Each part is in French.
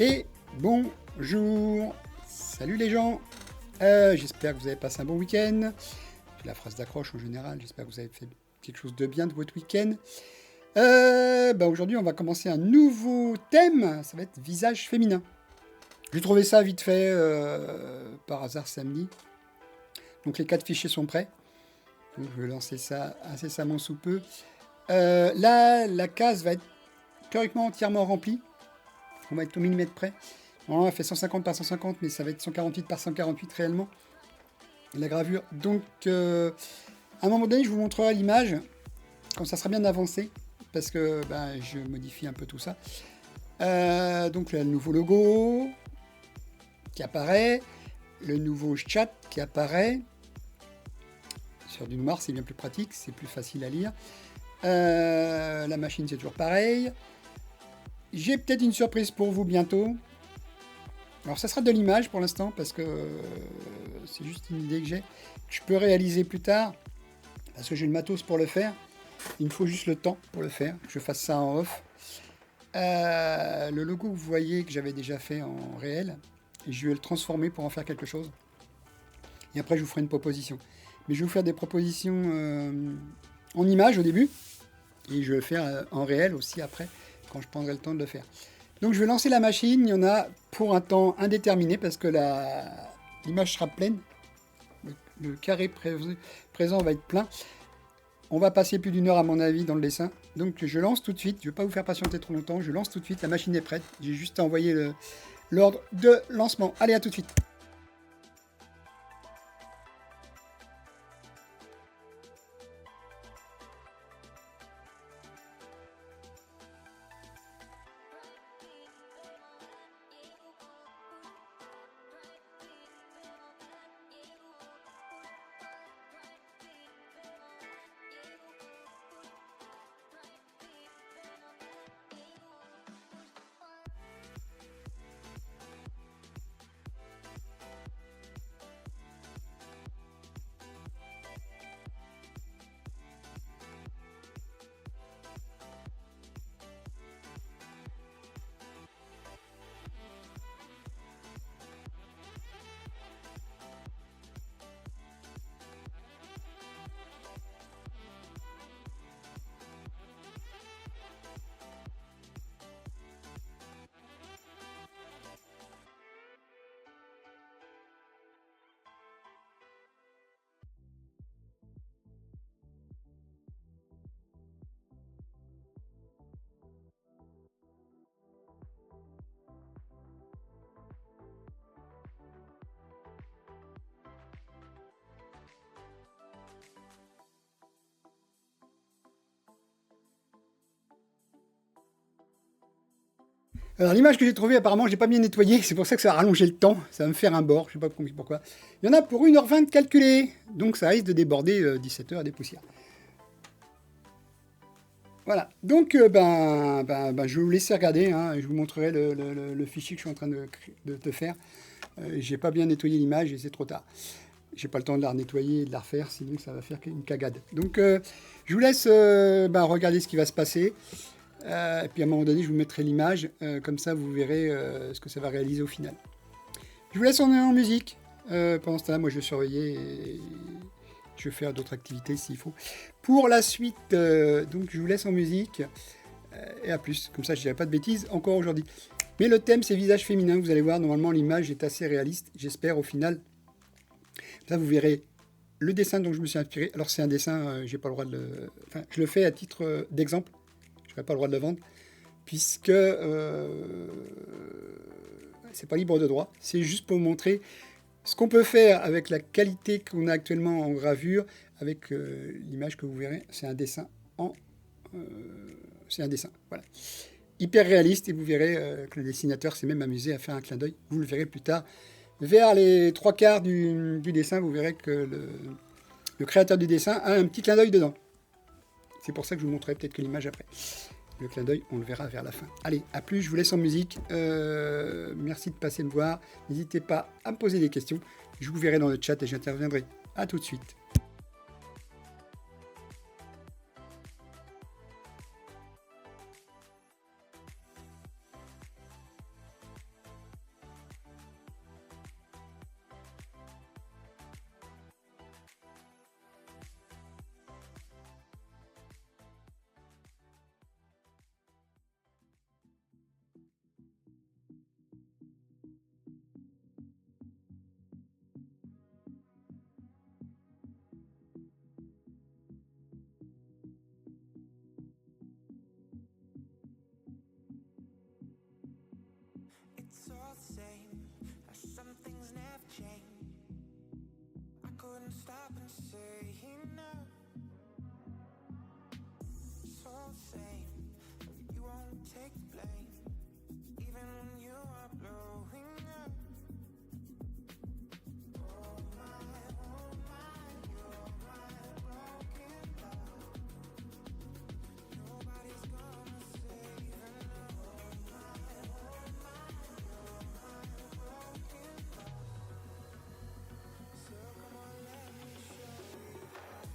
Et bonjour. Salut les gens. J'espère que vous avez passé un bon week-end. C'est la phrase d'accroche en général. J'espère que vous avez fait quelque chose de bien de votre week-end. Aujourd'hui, on va commencer un nouveau thème. Ça va être visage féminin. J'ai trouvé ça vite fait par hasard samedi. Donc les 4 fichiers sont prêts. Donc, je vais lancer ça incessamment sous peu. Là, la case va être théoriquement entièrement remplie. On va être au millimètre près. Normalement, elle fait 150 par 150, mais ça va être 148 par 148 réellement. La gravure. Donc, à un moment donné, je vous montrerai l'image quand ça sera bien avancé, parce que je modifie un peu tout ça. Donc, le nouveau logo qui apparaît, le nouveau chat qui apparaît. Sur du noir, c'est bien plus pratique, c'est plus facile à lire. La machine, c'est toujours pareil. J'ai peut-être une surprise pour vous bientôt. Alors ça sera de l'image pour l'instant parce que c'est juste une idée que j'ai. Je peux réaliser plus tard parce que j'ai le matos pour le faire. Il me faut juste le temps pour le faire. Que je fasse ça en off. Le logo que vous voyez que j'avais déjà fait en réel, je vais le transformer pour en faire quelque chose. Et après je vous ferai une proposition. Mais je vais vous faire des propositions en image au début. Et je vais le faire en réel aussi après, quand je prendrai le temps de le faire. Donc je vais lancer la machine, il y en a pour un temps indéterminé parce que l'image sera pleine. Le carré présent va être plein. On va passer plus d'1 heure à mon avis dans le dessin. Donc je lance tout de suite, je ne vais pas vous faire patienter trop longtemps, je lance tout de suite, la machine est prête. J'ai juste à envoyer l'ordre de lancement. Allez, à tout de suite. Alors l'image que j'ai trouvée, apparemment, je n'ai pas bien nettoyé, c'est pour ça que ça a rallongé le temps, ça va me faire un bord, je ne sais pas pourquoi. Il y en a pour 1h20 calculé, donc ça risque de déborder 17h des poussières. Voilà, donc je vais vous laisser regarder, hein, je vous montrerai le fichier que je suis en train de faire. J'ai pas bien nettoyé l'image et c'est trop tard. J'ai pas le temps de la nettoyer et de la refaire, sinon ça va faire une cagade. Donc je vous laisse regarder ce qui va se passer. Et puis à un moment donné, je vous mettrai l'image, comme ça vous verrez ce que ça va réaliser au final. Je vous laisse en musique. Pendant ce temps-là, moi je vais surveiller et je vais faire d'autres activités s'il faut. Pour la suite, donc je vous laisse en musique. Et à plus, comme ça je dirai pas de bêtises encore aujourd'hui. Mais le thème c'est visage féminin, vous allez voir, normalement l'image est assez réaliste, j'espère au final. Là vous verrez le dessin dont je me suis inspiré. Alors c'est un dessin, j'ai pas le droit de le... Enfin, je le fais à titre d'exemple. Je n'aurai pas le droit de le vendre, puisque c'est pas libre de droit. C'est juste pour vous montrer ce qu'on peut faire avec la qualité qu'on a actuellement en gravure, avec l'image que vous verrez. C'est un dessin c'est un dessin, voilà. Hyper réaliste, et vous verrez que le dessinateur s'est même amusé à faire un clin d'œil. Vous le verrez plus tard. Vers les 3/4 du dessin, vous verrez que le créateur du dessin a un petit clin d'œil dedans. C'est pour ça que je vous montrerai peut-être que l'image après. Le clin d'œil, on le verra vers la fin. Allez, à plus, je vous laisse en musique. Merci de passer me voir. N'hésitez pas à me poser des questions. Je vous verrai dans le chat et j'interviendrai. À tout de suite. It's all the same, some things never change. I couldn't stop and say enough. It's all the same, you won't take the blame, even when you are blowing up. Oh my, you're my broken love. Nobody's gonna save enough. Oh my, you're my broken love. So come on, let me show you.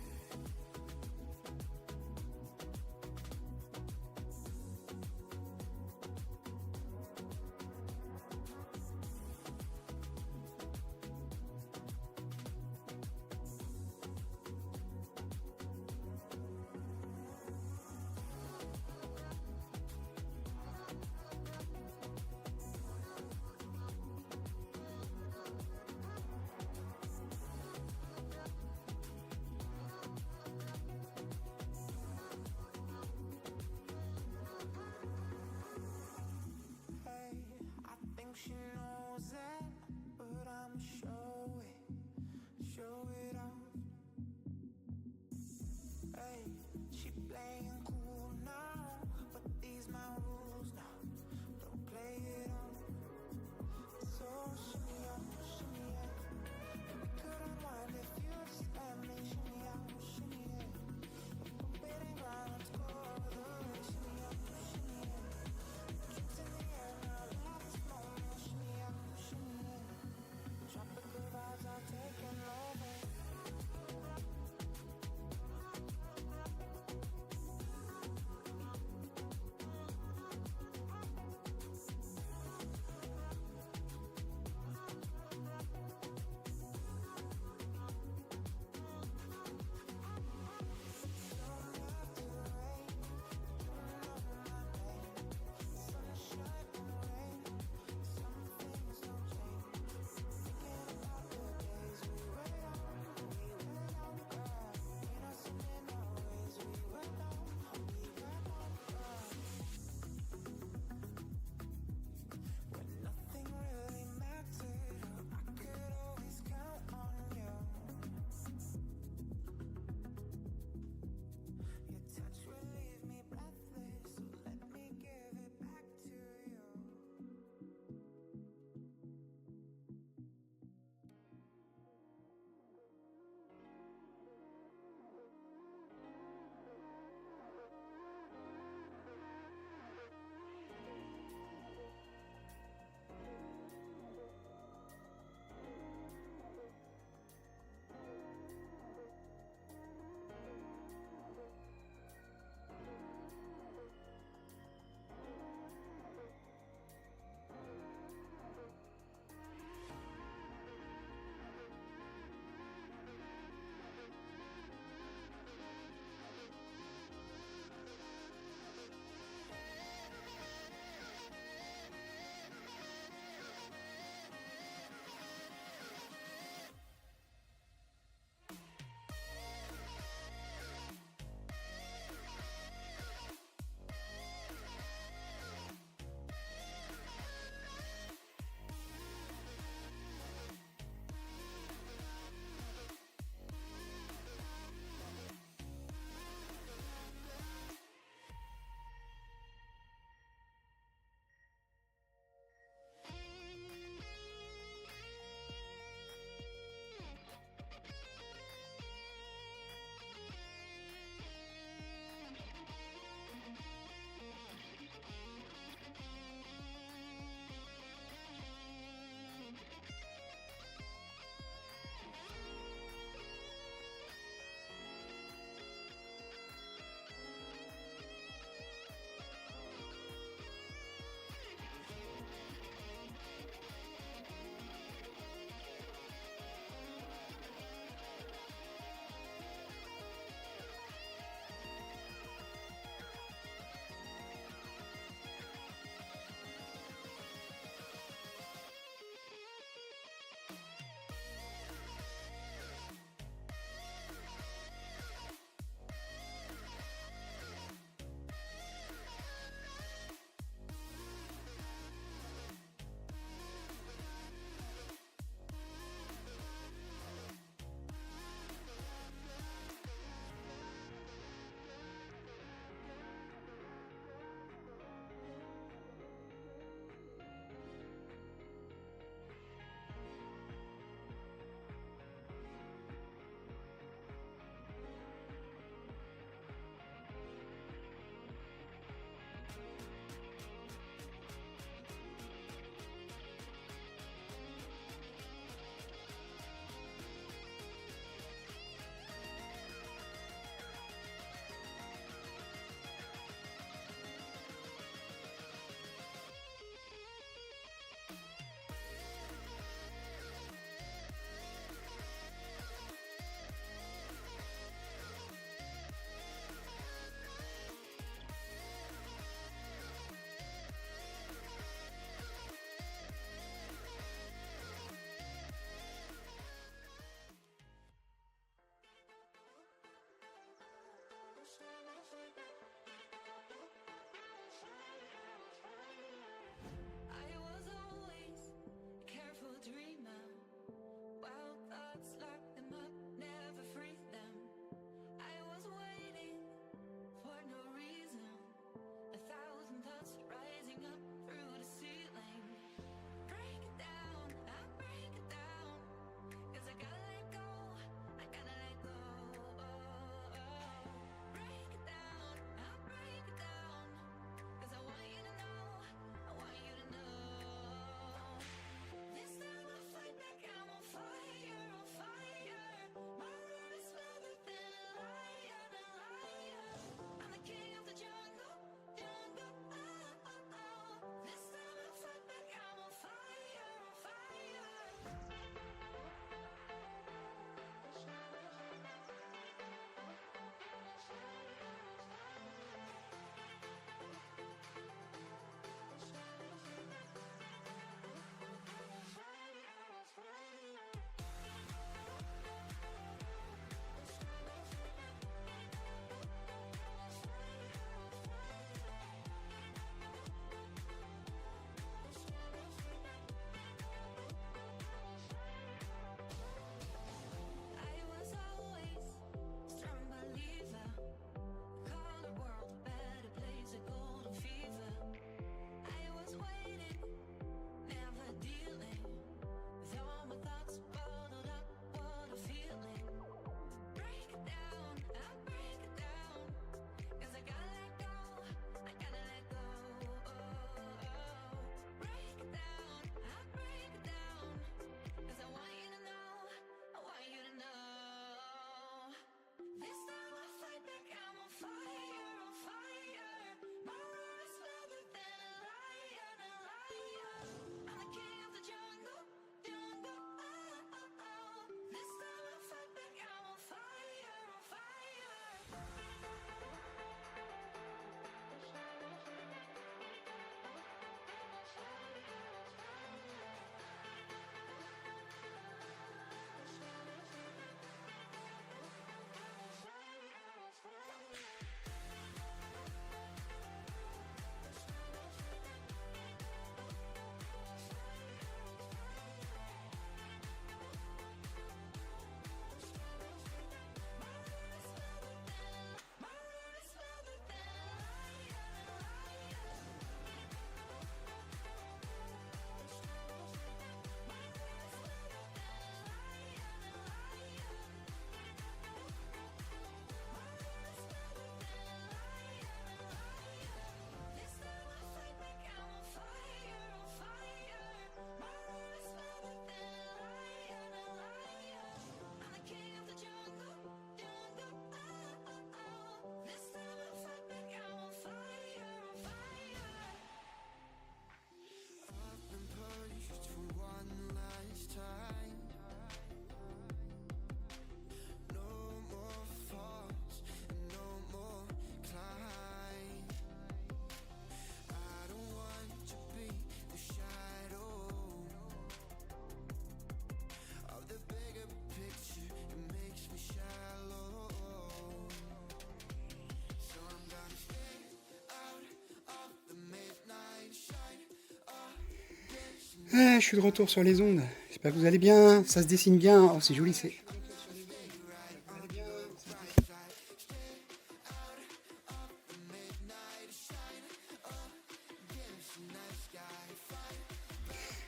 Ah, je suis de retour sur les ondes. J'espère que vous allez bien. Ça se dessine bien. Oh, c'est joli, c'est.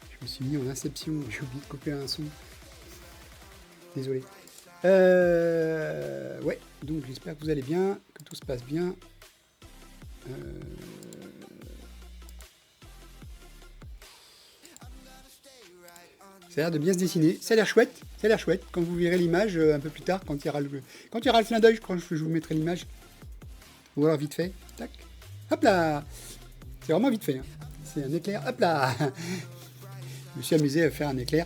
Je me suis mis en inception. J'ai oublié de couper un son. Désolé. Ouais, donc j'espère que vous allez bien, que tout se passe bien. Ça a l'air de bien se dessiner. Ça a l'air chouette. Ça a l'air chouette. Quand vous verrez l'image un peu plus tard, quand il y aura le clin d'œil, je crois que je vous mettrai l'image. Ou alors vite fait. Tac. Hop là. C'est vraiment vite fait. Hein. C'est un éclair. Hop là. Je me suis amusé à faire un éclair.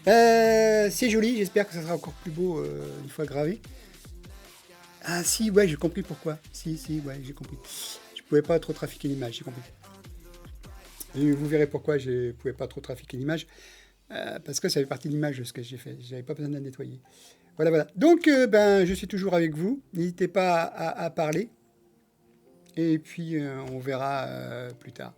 C'est joli. J'espère que ça sera encore plus beau une fois gravé. Ah si, ouais, j'ai compris pourquoi. Si, ouais, j'ai compris. Je pouvais pas trop trafiquer l'image, j'ai compris. Et vous verrez pourquoi je pouvais pas trop trafiquer l'image. Parce que ça fait partie de l'image ce que j'ai fait. J'avais pas besoin de la nettoyer. Voilà, voilà. Donc, ben, je suis toujours avec vous. N'hésitez pas à parler. Et puis, on verra plus tard.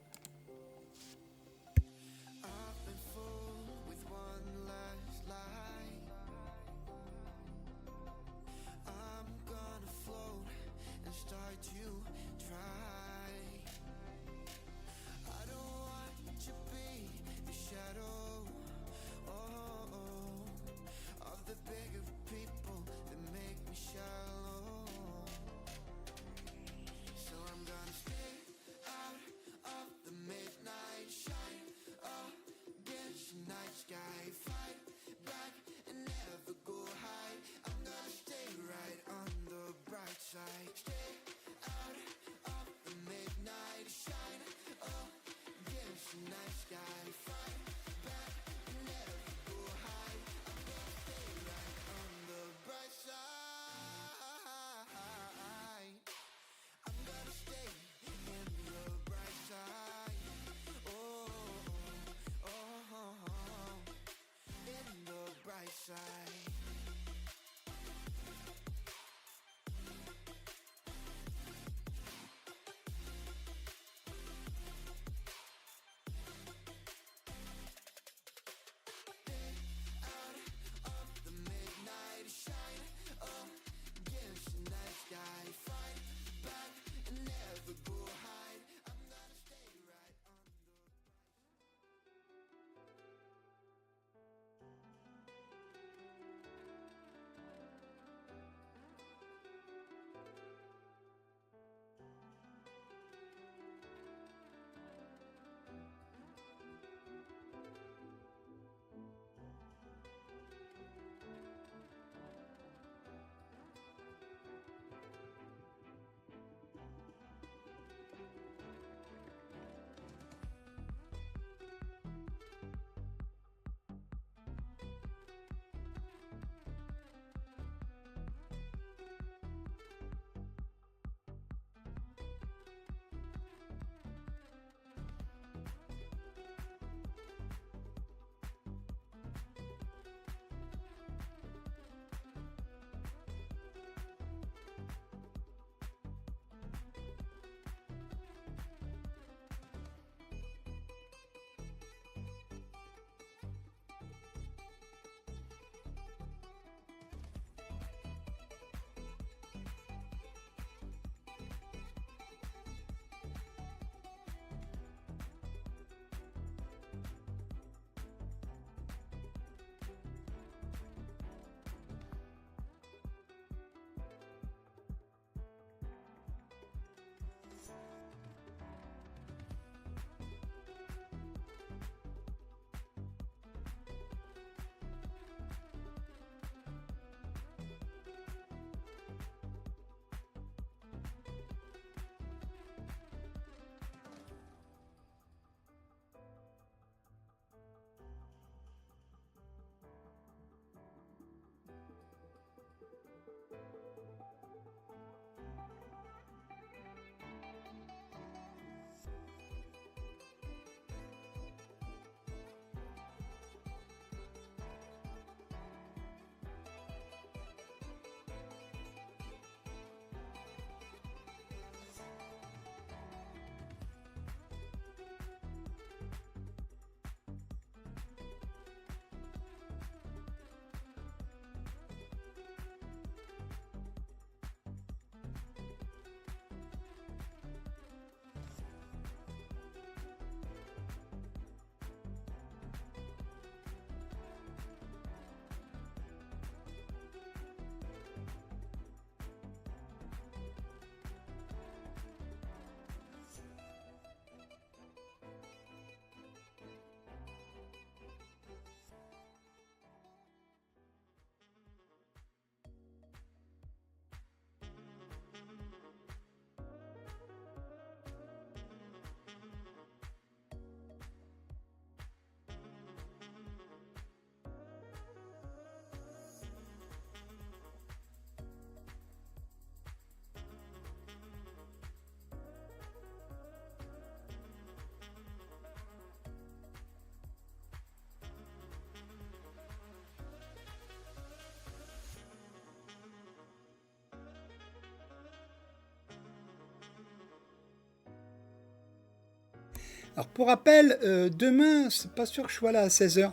Alors pour rappel, demain, c'est pas sûr que je sois là à 16h,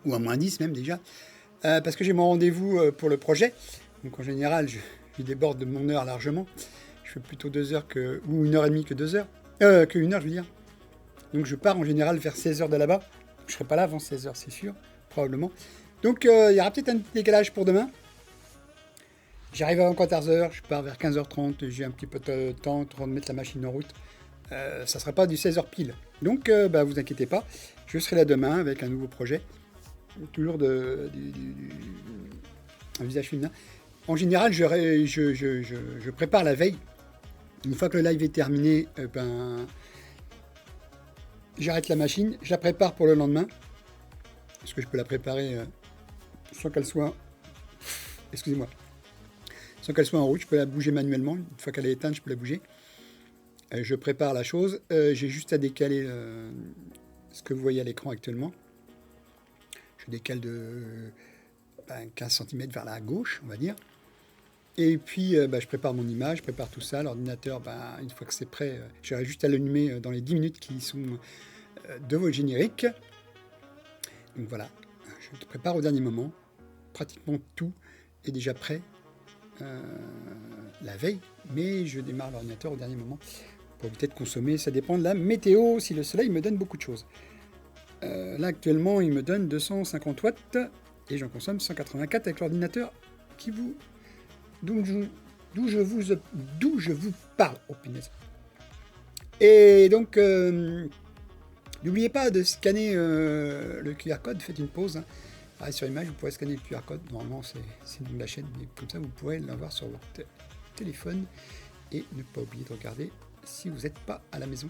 ou à moins 10 même déjà, parce que j'ai mon rendez-vous pour le projet. Donc en général, je déborde de mon heure largement. Je fais plutôt 2 heures ou 1h30 que 2 heures. Que 1 heure, je veux dire. Donc je pars en général vers 16h de là-bas. Je serai pas là avant 16h, c'est sûr, probablement. Donc il y aura peut-être un petit décalage pour demain. J'arrive avant 14h, je pars vers 15h30, j'ai un petit peu de temps de mettre la machine en route. Ça ne sera pas du 16h pile. Donc vous inquiétez pas, je serai là demain avec un nouveau projet. Toujours un visage féminin. En général, je prépare la veille. Une fois que le live est terminé, j'arrête la machine, je la prépare pour le lendemain. Parce que je peux la préparer sans qu'elle soit... Excusez-moi. Sans qu'elle soit en route, je peux la bouger manuellement. Une fois qu'elle est éteinte, je peux la bouger. Je prépare la chose. J'ai juste à décaler ce que vous voyez à l'écran actuellement. Je décale de 15 cm vers la gauche, on va dire. Et puis, je prépare mon image, je prépare tout ça. L'ordinateur, une fois que c'est prêt, j'aurai juste à l'allumer dans les 10 minutes qui sont de votre générique. Donc voilà, je prépare au dernier moment. Pratiquement tout est déjà prêt la veille, mais je démarre l'ordinateur au dernier moment pour éviter de consommer. Ça dépend de la météo, si le soleil me donne beaucoup de choses. Là, actuellement, il me donne 250 watts et j'en consomme 184 avec l'ordinateur d'où je vous parle. Oh, punaise. Et donc, n'oubliez pas de scanner le QR code, faites une pause. Hein. Sur l'image, vous pourrez scanner le QR code. Normalement, c'est le nom de la chaîne, mais comme ça, vous pourrez l'avoir sur votre téléphone et ne pas oublier de regarder si vous n'êtes pas à la maison.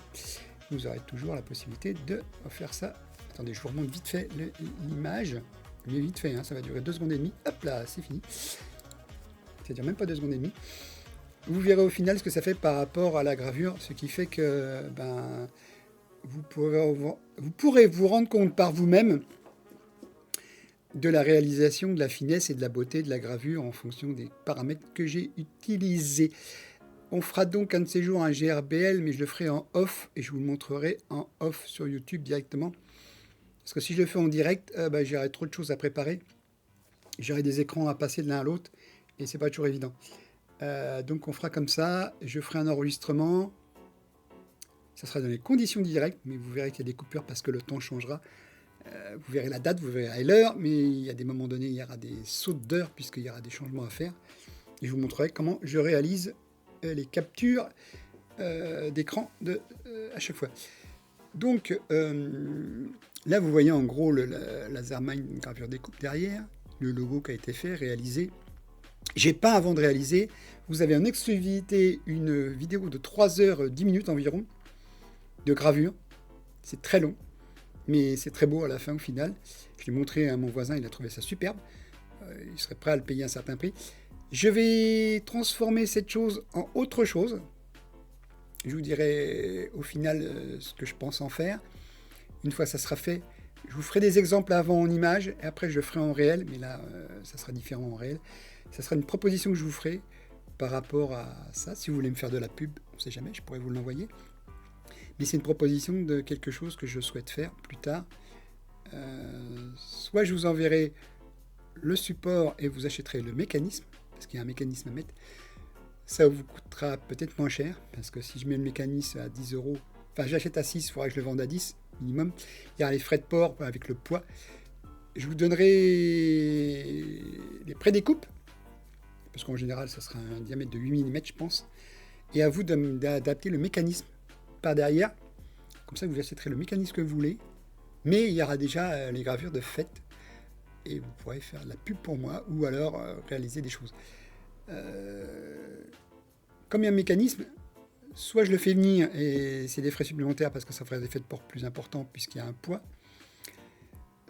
Vous aurez toujours la possibilité de faire ça. Attendez, je vous remonte vite fait l'image. Mais vite fait, hein, ça va durer 2 secondes et demie. Hop là, c'est fini. C'est-à-dire même pas 2 secondes et demie. Vous verrez au final ce que ça fait par rapport à la gravure, ce qui fait que vous pourrez vous rendre compte par vous-même de la réalisation, de la finesse et de la beauté de la gravure en fonction des paramètres que j'ai utilisés. On fera donc un de ces jours un GRBL, mais je le ferai en off et je vous le montrerai en off sur YouTube directement. Parce que si je le fais en direct, j'aurai trop de choses à préparer. J'aurai des écrans à passer de l'un à l'autre et c'est pas toujours évident. Donc on fera comme ça. Je ferai un enregistrement. Ça sera dans les conditions directes, mais vous verrez qu'il y a des coupures parce que le temps changera. Vous verrez la date, vous verrez l'heure, mais il y a des moments donnés, il y aura des sauts d'heure puisqu'il y aura des changements à faire. Et je vous montrerai comment je réalise les captures d'écran à chaque fois. Donc là, vous voyez en gros le Lasermind gravure découpe derrière, le logo qui a été fait, réalisé. J'ai pas avant de réaliser. Vous avez en exclusivité une vidéo de 3h10 minutes environ de gravure. C'est très long. Mais c'est très beau à la fin au final. Je l'ai montré à mon voisin, il a trouvé ça superbe. Il serait prêt à le payer un certain prix. Je vais transformer cette chose en autre chose. Je vous dirai au final ce que je pense en faire. Une fois ça sera fait, je vous ferai des exemples avant en image et après je le ferai en réel. Mais là, ça sera différent en réel. Ça sera une proposition que je vous ferai par rapport à ça. Si vous voulez me faire de la pub, on ne sait jamais, je pourrais vous l'envoyer. Mais c'est une proposition de quelque chose que je souhaite faire plus tard. Soit je vous enverrai le support et vous achèterez le mécanisme, parce qu'il y a un mécanisme à mettre. Ça vous coûtera peut-être moins cher, parce que si je mets le mécanisme à 10 euros, enfin j'achète à 6, il faudra que je le vende à 10 minimum. Il y a les frais de port avec le poids. Je vous donnerai les prédécoupes, parce qu'en général ça sera un diamètre de 8 mm je pense. Et à vous d'adapter le mécanisme par derrière, comme ça vous achèterez le mécanisme que vous voulez, mais il y aura déjà les gravures de fait et vous pourrez faire de la pub pour moi ou alors réaliser des choses. Comme il y a un mécanisme, soit je le fais venir et c'est des frais supplémentaires parce que ça ferait des effets de port plus importants puisqu'il y a un poids.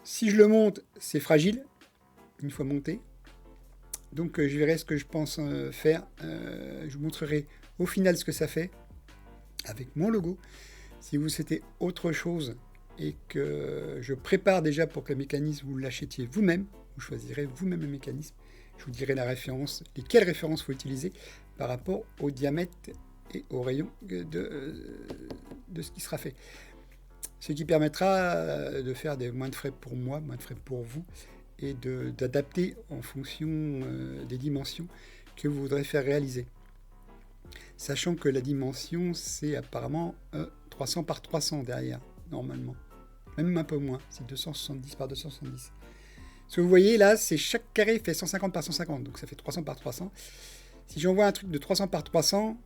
Si je le monte, c'est fragile une fois monté. Donc je verrai ce que je pense faire. Je vous montrerai au final ce que ça fait avec mon logo. Si vous souhaitez autre chose et que je prépare déjà pour que le mécanisme vous l'achetiez vous-même, vous choisirez vous-même le mécanisme. Je vous dirai la référence, quelles références il faut utiliser par rapport au diamètre et au rayon de ce qui sera fait. ce qui permettra de faire moins de frais pour moi, moins de frais pour vous, et d'adapter en fonction des dimensions que vous voudrez faire réaliser. Sachant que la dimension, c'est apparemment 300 par 300 derrière, normalement. Même un peu moins, c'est 270 par 270. Ce que vous voyez là, c'est chaque carré fait 150 par 150, donc ça fait 300 par 300. Si j'envoie un truc de 300 par 300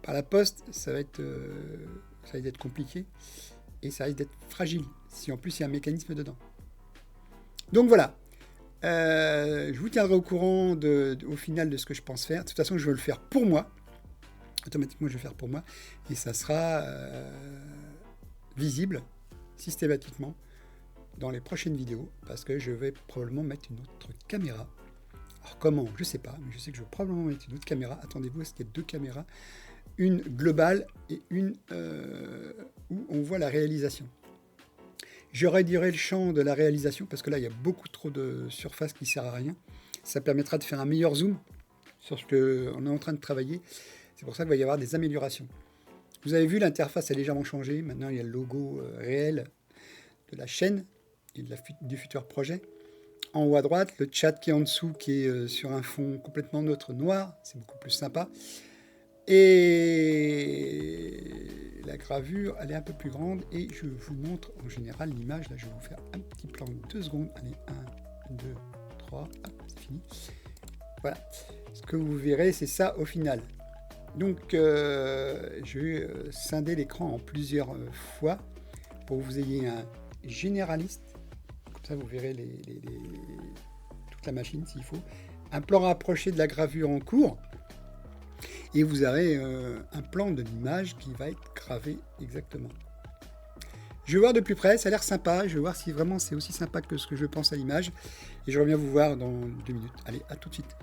par la poste, ça va être compliqué et ça risque d'être fragile, si en plus il y a un mécanisme dedans. Donc voilà, je vous tiendrai au courant au final de ce que je pense faire. De toute façon, je veux le faire pour moi. Automatiquement, je vais faire pour moi. Et ça sera visible systématiquement dans les prochaines vidéos, parce que je vais probablement mettre une autre caméra. Alors comment, je ne sais pas, mais je sais que je vais probablement mettre une autre caméra. Attendez-vous à ce qu'il y ait deux caméras, une globale et une où on voit la réalisation. Je réduirai le champ de la réalisation, parce que là, il y a beaucoup trop de surface qui ne sert à rien. Ça permettra de faire un meilleur zoom sur ce qu'on est en train de travailler. C'est pour ça qu'il va y avoir des améliorations. Vous avez vu, l'interface a légèrement changé. Maintenant, il y a le logo réel de la chaîne et du futur projet. En haut à droite, le chat qui est en dessous, qui est sur un fond complètement neutre noir. C'est beaucoup plus sympa. Et la gravure, elle est un peu plus grande. Et je vous montre en général l'image. Là, je vais vous faire un petit plan de 2 secondes. Allez, 1, 2, 3. Ah, c'est fini. Voilà. Ce que vous verrez, c'est ça au final. Donc, je vais scinder l'écran en plusieurs fois pour que vous ayez un généraliste. Comme ça, vous verrez toute la machine s'il faut. Un plan rapproché de la gravure en cours. Et vous aurez un plan de l'image qui va être gravé exactement. Je vais voir de plus près, ça a l'air sympa. Je vais voir si vraiment c'est aussi sympa que ce que je pense à l'image. Et je reviens vous voir dans 2 minutes. Allez, à tout de suite.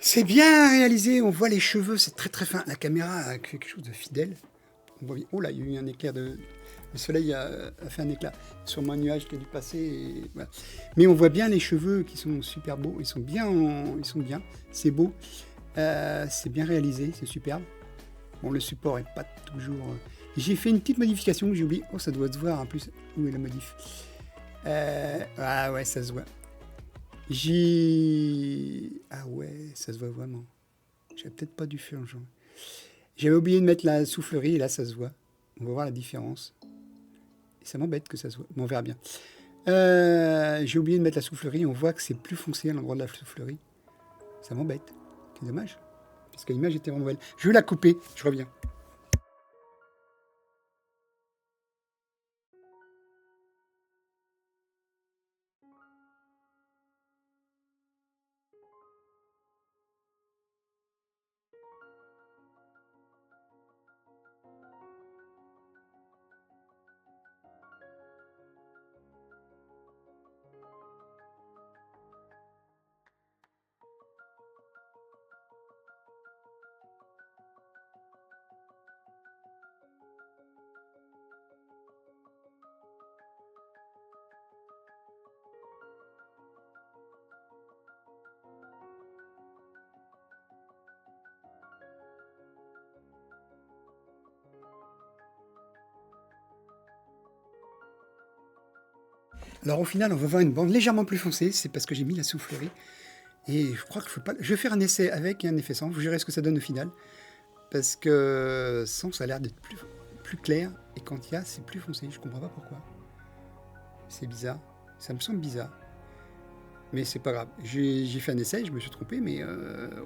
C'est bien réalisé, on voit les cheveux, c'est très très fin. La caméra a quelque chose de fidèle. On voit bien. Oh là, il y a eu un éclair de... Le soleil a fait un éclat sur mon nuage qui a dû passer. Et voilà. Mais on voit bien les cheveux qui sont super beaux. Ils sont bien. C'est beau. C'est bien réalisé, c'est superbe. Bon, le support est pas toujours... J'ai fait une petite modification que j'ai oublié. Oh, ça doit se voir en plus. Où est la modif? Ah ouais, ça se voit. Ah ouais, ça se voit vraiment. J'avais peut-être pas dû faire genre. J'avais oublié de mettre la soufflerie et là ça se voit. On va voir la différence. Et ça m'embête que ça se voit. Mais on verra bien. J'ai oublié de mettre la soufflerie. On voit que c'est plus foncé à l'endroit de la soufflerie. Ça m'embête. C'est dommage. Parce que l'image était vraiment belle. Je vais la couper. Je reviens. Alors au final, on va voir une bande légèrement plus foncée, c'est parce que j'ai mis la soufflerie. Et je crois que je vais faire un essai avec et un effet sans, vous verrez ce que ça donne au final. Parce que sans, ça a l'air d'être plus clair, et quand il y a, c'est plus foncé, je comprends pas pourquoi. C'est bizarre, ça me semble bizarre. Mais c'est pas grave, j'ai fait un essai, je me suis trompé, mais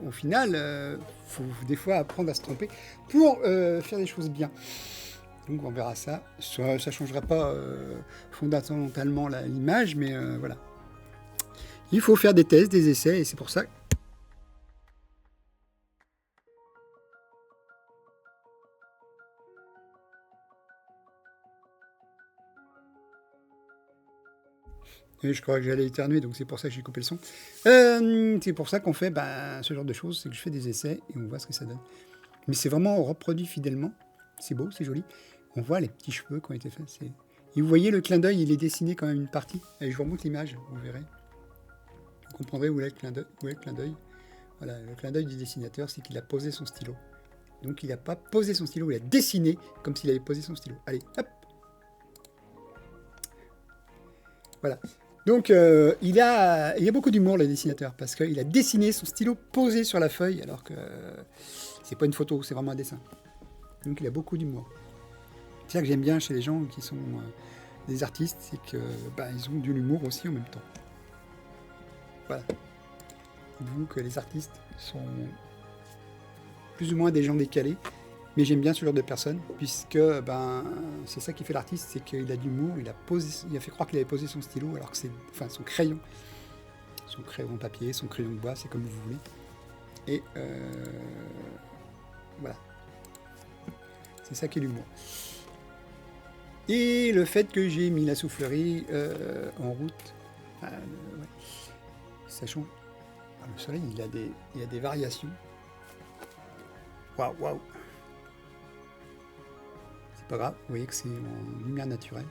au final, faut des fois apprendre à se tromper pour faire des choses bien. Donc on verra ça. Ça ne changera pas fondamentalement l'image, mais voilà. Il faut faire des tests, des essais, et c'est pour ça. Et je crois que j'allais éternuer, donc c'est pour ça que j'ai coupé le son. C'est pour ça qu'on fait ce genre de choses, c'est que je fais des essais et on voit ce que ça donne. Mais c'est vraiment reproduit fidèlement. C'est beau, c'est joli. On voit les petits cheveux qui ont été faits. Et vous voyez le clin d'œil, il est dessiné quand même une partie. Allez, je vous remonte l'image, vous verrez. Vous comprendrez où est le clin d'œil. Voilà, le clin d'œil du dessinateur, c'est qu'il a posé son stylo. Donc il n'a pas posé son stylo, il a dessiné comme s'il avait posé son stylo. Allez, hop. Voilà. Donc il y a beaucoup d'humour le dessinateur, parce qu'il a dessiné son stylo posé sur la feuille, alors que c'est pas une photo, c'est vraiment un dessin. Donc il a beaucoup d'humour. C'est ça que j'aime bien chez les gens qui sont des artistes, c'est que ils ont de l'humour aussi en même temps. Voilà. Dites-vous que les artistes sont plus ou moins des gens décalés, mais j'aime bien ce genre de personnes, puisque c'est ça qui fait l'artiste, c'est qu'il a de l'humour, il a fait croire qu'il avait posé son stylo, alors que c'est son crayon papier, son crayon de bois, c'est comme vous voulez. Et voilà. C'est ça qui est l'humour. Et le fait que j'ai mis la soufflerie en route, ouais, ça change. Le soleil, il y a des variations. Waouh. C'est pas grave, vous voyez que c'est en lumière naturelle.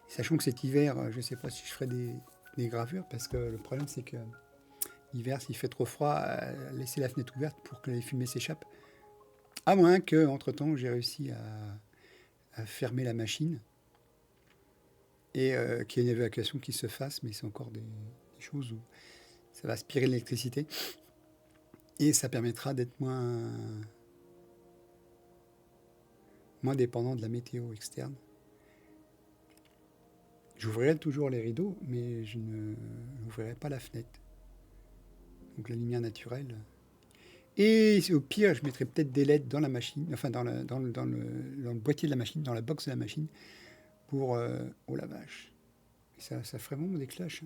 Sachant que cet hiver, je ne sais pas si je ferai des gravures, parce que le problème c'est que l'hiver, s'il fait trop froid, laisser la fenêtre ouverte pour que les fumées s'échappent. À moins que, entre-temps, j'ai réussi à fermer la machine et qu'il y ait une évacuation qui se fasse, mais c'est encore des choses où ça va aspirer l'électricité et ça permettra d'être moins dépendant de la météo externe. J'ouvrirai toujours les rideaux, mais je n'ouvrirai pas la fenêtre. Donc la lumière naturelle. Et au pire, je mettrai peut-être des LED dans la machine, enfin dans le boîtier de la machine, dans la box de la machine, pour... oh la vache. Ça ferait vraiment des clashs.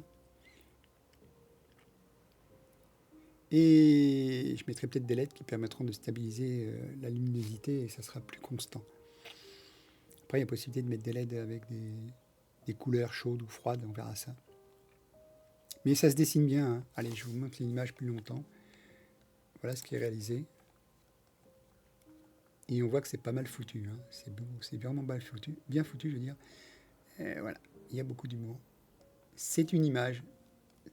Et je mettrai peut-être des LED qui permettront de stabiliser la luminosité et ça sera plus constant. Après, il y a possibilité de mettre des LED avec des couleurs chaudes ou froides, on verra ça. Mais ça se dessine bien. Hein. Allez, je vous montre l'image plus longtemps. Voilà ce qui est réalisé. Et on voit que c'est pas mal foutu. Hein. C'est beau, c'est vraiment bien foutu, je veux dire. Et voilà, il y a beaucoup d'humour. C'est une image,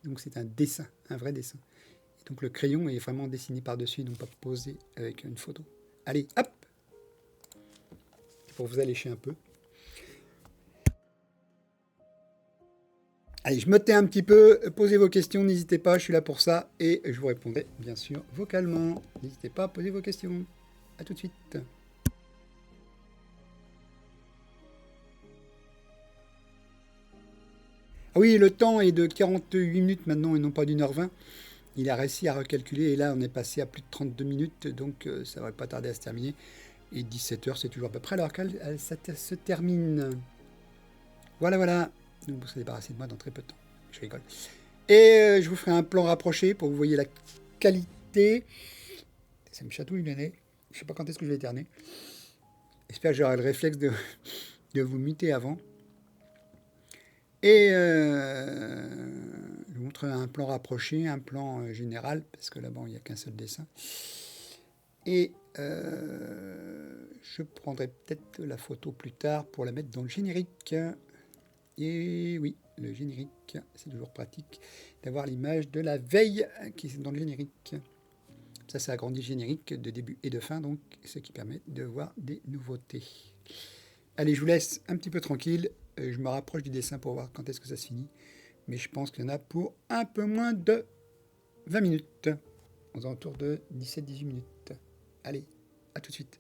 donc c'est un dessin, un vrai dessin. Et donc le crayon est vraiment dessiné par-dessus, donc pas posé avec une photo. Allez, hop! Pour vous allécher un peu. Allez, je me tais un petit peu, posez vos questions, n'hésitez pas, je suis là pour ça, et je vous répondrai bien sûr vocalement. N'hésitez pas à poser vos questions. A tout de suite. Ah oui, le temps est de 48 minutes maintenant et non pas d'1h20. Il a réussi à recalculer et là on est passé à plus de 32 minutes, donc ça ne va pas tarder à se terminer. Et 17h, c'est toujours à peu près l'heure qu'elle se termine. Voilà. Donc vous serez débarrassé de moi dans très peu de temps. Je rigole. Et je vous ferai un plan rapproché pour que vous voyez la qualité. Ça me chatouille le nez. Je ne sais pas quand est-ce que je vais éterner. J'espère que j'aurai le réflexe de vous muter avant. Et je vous montrerai un plan rapproché, un plan général, parce que là-bas, il n'y a qu'un seul dessin. Et je prendrai peut-être la photo plus tard pour la mettre dans le générique. Et oui, le générique, c'est toujours pratique d'avoir l'image de la veille qui est dans le générique. Ça agrandit le générique de début et de fin, donc ce qui permet de voir des nouveautés. Allez, je vous laisse un petit peu tranquille. Je me rapproche du dessin pour voir quand est-ce que ça se finit. Mais je pense qu'il y en a pour un peu moins de 20 minutes. Aux alentours de 17-18 minutes. Allez, à tout de suite.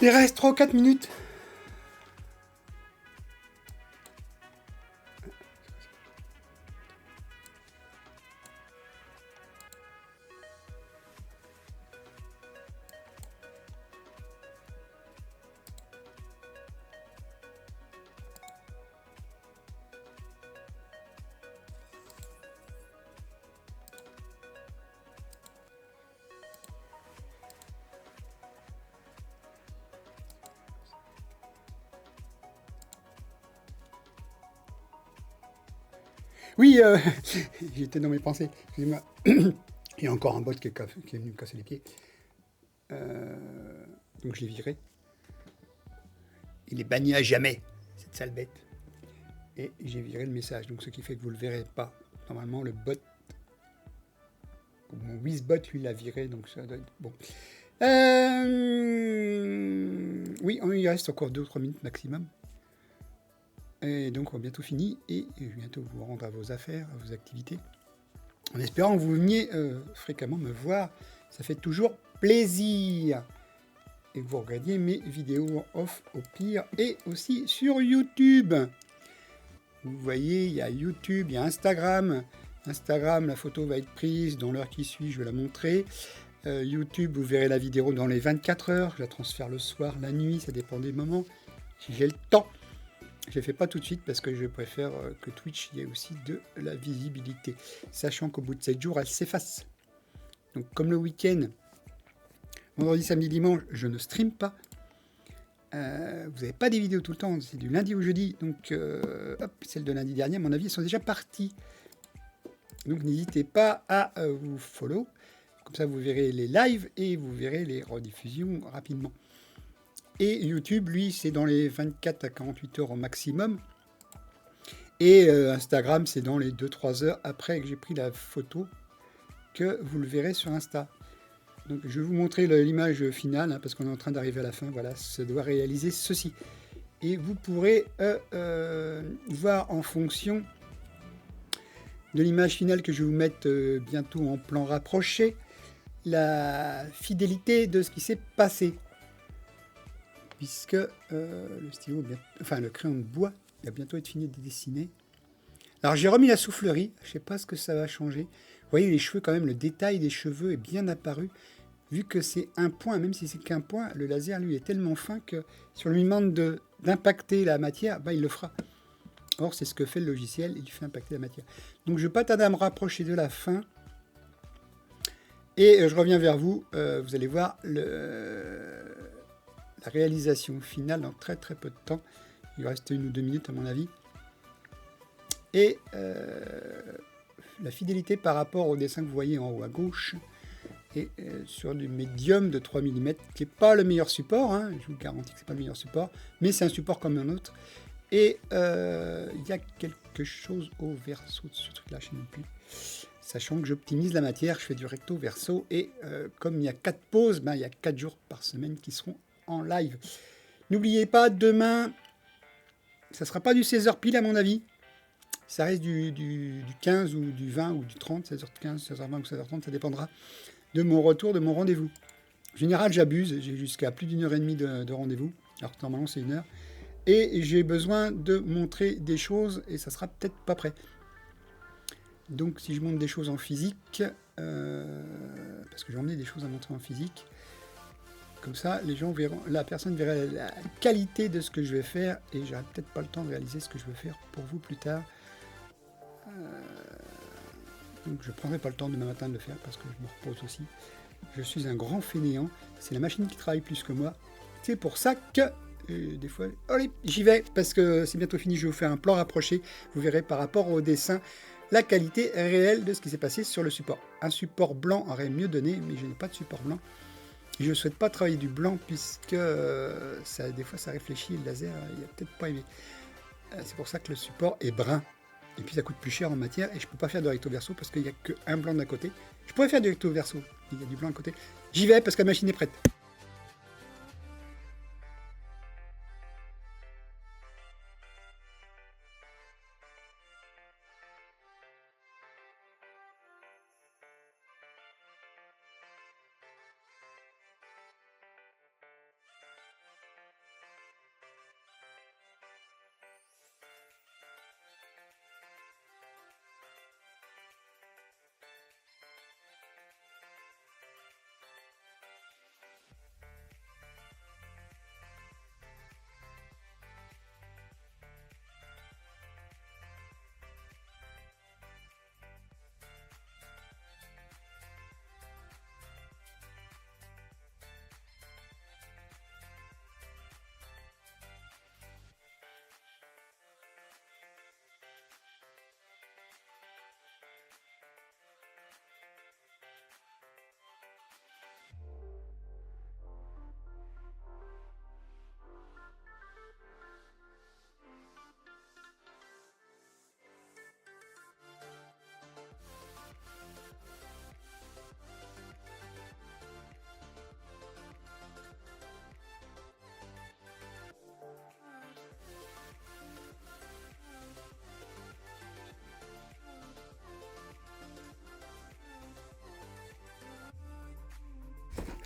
Il reste 3 ou 4 minutes. Oui, j'étais dans mes pensées. Excusez-moi. Il y a encore un bot qui est venu me casser les pieds. Donc je l'ai viré. Il est banni à jamais, cette sale bête. Et j'ai viré le message. Donc ce qui fait que vous ne le verrez pas. Normalement, le bot, mon WizBot, lui, l'a viré. Donc ça doit être bon. Oui, il reste encore 2 ou 3 minutes maximum. Et donc on va bientôt fini et bientôt vous rendre à vos affaires, à vos activités. En espérant que vous veniez fréquemment me voir, ça fait toujours plaisir. Et que vous regardiez mes vidéos en off au pire et aussi sur YouTube. Vous voyez, il y a YouTube, il y a Instagram. Instagram, la photo va être prise dans l'heure qui suit, je vais la montrer. YouTube, vous verrez la vidéo dans les 24 heures. Je la transfère le soir, la nuit, ça dépend des moments. Si j'ai le temps. Je ne le fais pas tout de suite parce que je préfère que Twitch y ait aussi de la visibilité. Sachant qu'au bout de 7 jours, elle s'efface. Donc comme le week-end, vendredi, samedi, dimanche, je ne stream pas. Vous n'avez pas des vidéos tout le temps, c'est du lundi au jeudi. Donc hop, celles de lundi dernier, à mon avis, elles sont déjà parties. Donc n'hésitez pas à vous follow. Comme ça, vous verrez les lives et vous verrez les rediffusions rapidement. Et YouTube, lui, c'est dans les 24 à 48 heures au maximum. Et Instagram, c'est dans les 2-3 heures après que j'ai pris la photo que vous le verrez sur Insta. Donc je vais vous montrer l'image finale, hein, parce qu'on est en train d'arriver à la fin. Voilà, ça doit réaliser ceci. Et vous pourrez voir en fonction de l'image finale que je vais vous mettre bientôt en plan rapproché, la fidélité de ce qui s'est passé. Puisque le stylo, enfin le crayon de bois, il va bientôt être fini de dessiner. Alors j'ai remis la soufflerie, je ne sais pas ce que ça va changer. Vous voyez les cheveux quand même, le détail des cheveux est bien apparu. Vu que c'est un point, même si c'est qu'un point, le laser lui est tellement fin que si on lui demande d'impacter la matière, bah, il le fera. Or c'est ce que fait le logiciel, il fait impacter la matière. Donc je ne vais pas tarder à me rapprocher de la fin. Et je reviens vers vous, vous allez voir la réalisation finale dans très très peu de temps. Il va rester 1 ou 2 minutes à mon avis. Et la fidélité par rapport au dessin que vous voyez en haut à gauche et sur du médium de 3 mm qui n'est pas le meilleur support, hein, je vous garantis que ce n'est pas le meilleur support, mais c'est un support comme un autre. Et il y a quelque chose au verso de ce truc là, je ne sais même plus. Sachant que j'optimise la matière, je fais du recto verso et comme il y a 4 pauses, ben, il y a 4 jours par semaine qui seront en live. N'oubliez pas, demain, ça ne sera pas du 16h pile à mon avis. Ça reste du 15 ou du 20 ou du 30, 16h15, 16h20 ou 16h30, ça dépendra de mon retour, de mon rendez-vous. En général, j'abuse, j'ai jusqu'à plus d'1 heure et demie de rendez-vous, alors que normalement c'est 1 heure. Et j'ai besoin de montrer des choses et ça sera peut-être pas prêt. Donc si je montre des choses en physique, parce que j'ai emmené des choses à montrer en physique, comme ça, les gens verront, la personne verra la qualité de ce que je vais faire et j'aurai peut-être pas le temps de réaliser ce que je veux faire pour vous plus tard. Donc je ne prendrai pas le temps demain matin de le faire parce que je me repose aussi. Je suis un grand fainéant, c'est la machine qui travaille plus que moi. C'est pour ça que des fois, allez, j'y vais parce que c'est bientôt fini, je vais vous faire un plan rapproché. Vous verrez par rapport au dessin la qualité réelle de ce qui s'est passé sur le support. Un support blanc aurait mieux donné, mais je n'ai pas de support blanc. Je ne souhaite pas travailler du blanc puisque des fois ça réfléchit, le laser, il n'a peut-être pas aimé. C'est pour ça que le support est brun. Et puis ça coûte plus cher en matière et je ne peux pas faire de recto verso parce qu'il n'y a qu'un blanc d'un côté. Je pourrais faire du recto verso, il y a du blanc à côté. J'y vais parce que la machine est prête.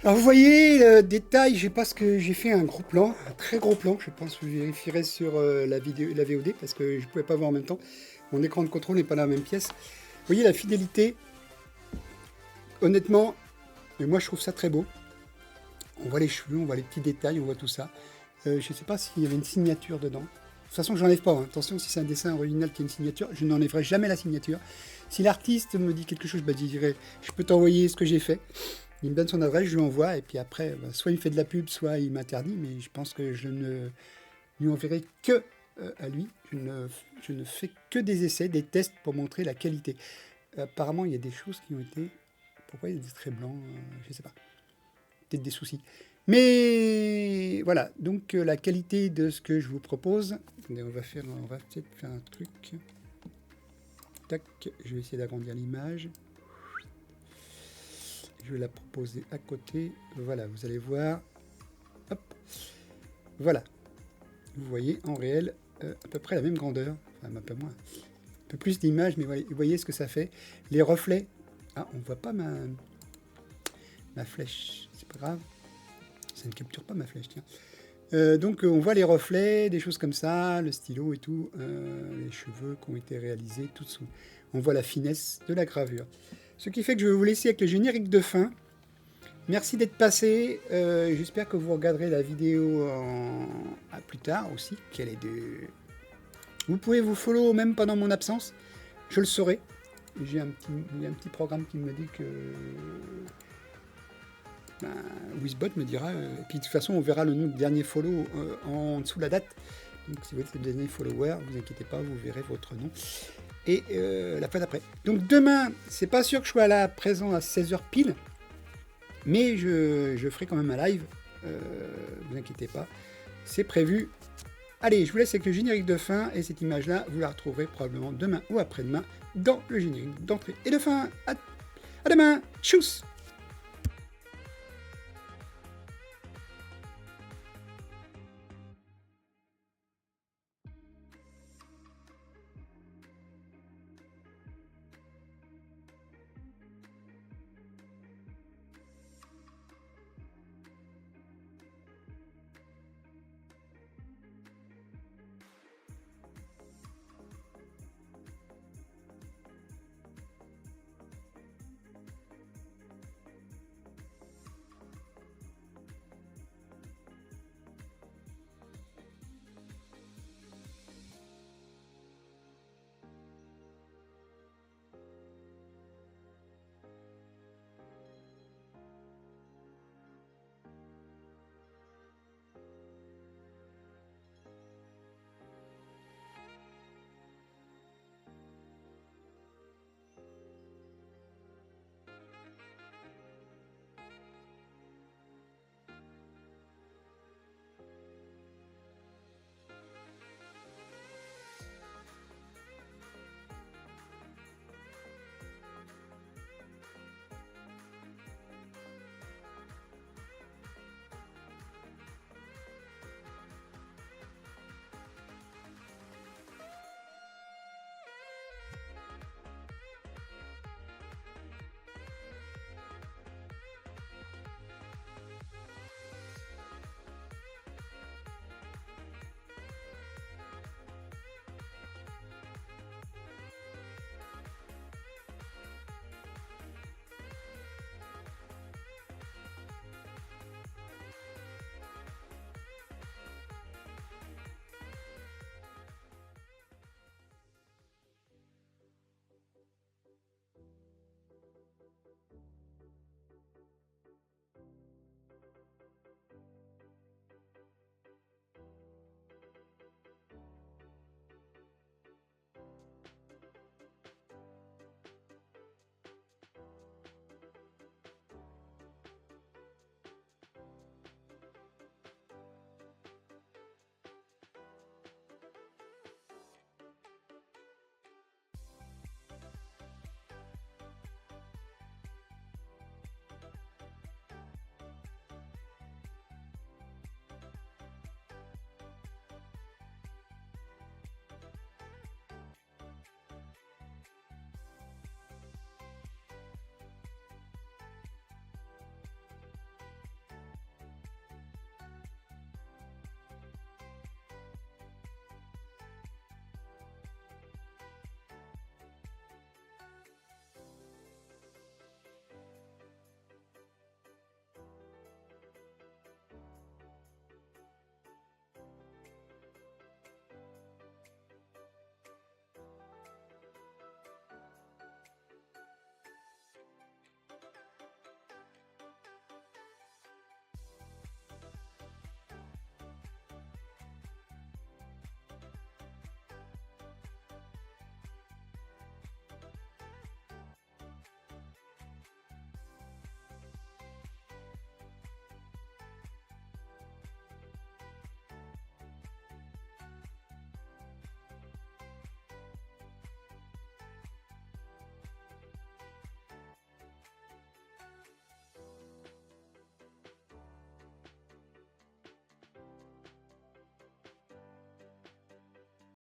Alors vous voyez le détail, je pense que j'ai fait un gros plan, un très gros plan. Je pense que je vérifierai sur la vidéo, la VOD parce que je ne pouvais pas voir en même temps. Mon écran de contrôle n'est pas dans la même pièce. Vous voyez la fidélité. Honnêtement, moi je trouve ça très beau. On voit les cheveux, on voit les petits détails, on voit tout ça. Je ne sais pas s'il y avait une signature dedans. De toute façon, je n'enlève pas. Hein. Attention, si c'est un dessin original qui a une signature, je n'enlèverai jamais la signature. Si l'artiste me dit quelque chose, je dirais, je peux t'envoyer ce que j'ai fait. Il me donne son adresse, je lui envoie, et puis après, soit il fait de la pub, soit il m'interdit, mais je pense que je ne lui enverrai que à lui. Je ne fais que des essais, des tests pour montrer la qualité. Apparemment, il y a des choses qui ont été... Pourquoi il y a des traits blancs je ne sais pas. Peut-être des soucis. Mais voilà, donc la qualité de ce que je vous propose. Attendez, on va peut-être faire un truc. Tac, je vais essayer d'agrandir l'image. Je vais la proposer à côté. Voilà, vous allez voir. Hop. Voilà. Vous voyez en réel à peu près la même grandeur. Enfin, un peu moins. Un peu plus d'image, mais vous voyez ce que ça fait. Les reflets. Ah, on ne voit pas ma flèche. C'est pas grave. Ça ne capture pas ma flèche, tiens. Donc on voit les reflets, des choses comme ça, le stylo et tout, les cheveux qui ont été réalisés, tout dessous. On voit la finesse de la gravure. Ce qui fait que je vais vous laisser avec le générique de fin. Merci d'être passé. J'espère que vous regarderez la vidéo à plus tard aussi. Vous pouvez vous follow même pendant mon absence. Je le saurai. J'ai un petit programme qui me dit que... Wizbot me dira, et puis de toute façon on verra le dernier follow en dessous de la date, donc si vous êtes le dernier follower, vous inquiétez pas, vous verrez votre nom et la fois d'après. Donc demain, c'est pas sûr que je sois là présent à 16h pile, mais je ferai quand même un live, vous inquiétez pas, c'est prévu. Allez, je vous laisse avec le générique de fin, et cette image là vous la retrouverez probablement demain ou après-demain dans le générique d'entrée et de fin. À demain, tchuss.